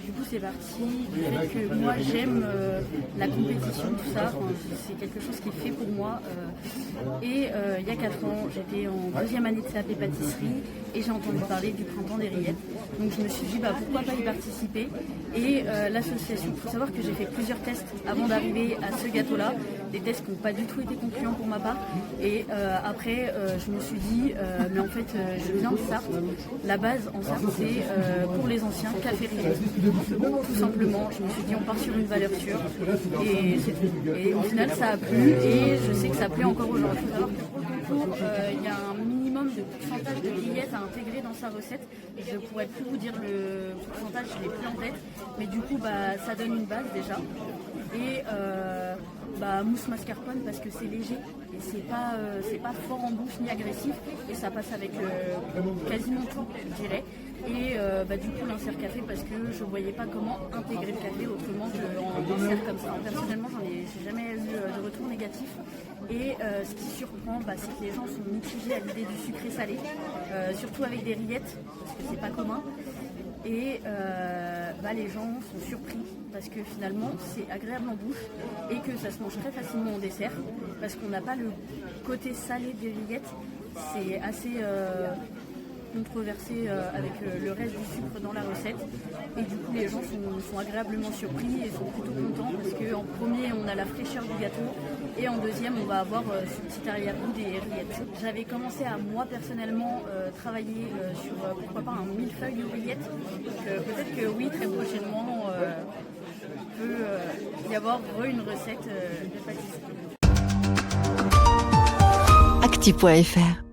Du coup, c'est parti du fait que moi, j'aime la compétition, tout ça. Enfin, c'est quelque chose qui est fait pour moi. Et il y a 4 ans, j'étais en 2e année de CAP pâtisserie et j'ai entendu parler du Printemps des Rillettes. Donc je me suis dit, pourquoi pas y participer. Et l'association, il faut savoir que j'ai fait plusieurs tests avant d'arriver à ce gâteau-là. Des tests qui n'ont pas du tout été concluants pour ma part. Et après, je me suis dit, mais en fait, je viens de Sarthe. La base en Sarthe, c'est pour les anciens café Rillettes. Tout simplement, je me suis dit, on part sur une valeur sûre. Et c'est tout. Et au final, ça a plu. Et je sais que ça plaît encore aujourd'hui. Alors que pour le concours, il y a un minimum de pourcentage de rillettes à intégrer dans sa recette. Je ne pourrais plus vous dire le pourcentage, je ne l'ai plus en tête. Mais du coup, ça donne une base déjà. Et mousse mascarpone parce que c'est léger et c'est pas fort en bouche ni agressif et ça passe avec quasiment tout, je dirais. Et du coup l'insert café parce que je voyais pas comment intégrer le café autrement qu'en dessert comme ça. Personnellement, j'ai jamais eu de retour négatif. Et ce qui surprend, c'est que les gens sont mitigés à l'idée du sucré salé, surtout avec des rillettes parce que c'est pas commun. Et les gens sont surpris parce que finalement c'est agréable en bouche et que ça se mange très facilement en dessert parce qu'on n'a pas le côté salé des rillettes. C'est assez controversé avec le reste du sucre dans la recette et du coup les gens sont agréablement surpris et sont plutôt contents parce qu'en premier on a la fraîcheur du gâteau et en deuxième on va avoir ce petit arrière-goût des rillettes. J'avais commencé à moi personnellement travailler sur pourquoi pas un millefeuille de rillettes, donc peut-être que oui, très prochainement il peut y avoir une recette de pâtisserie. Acti.fr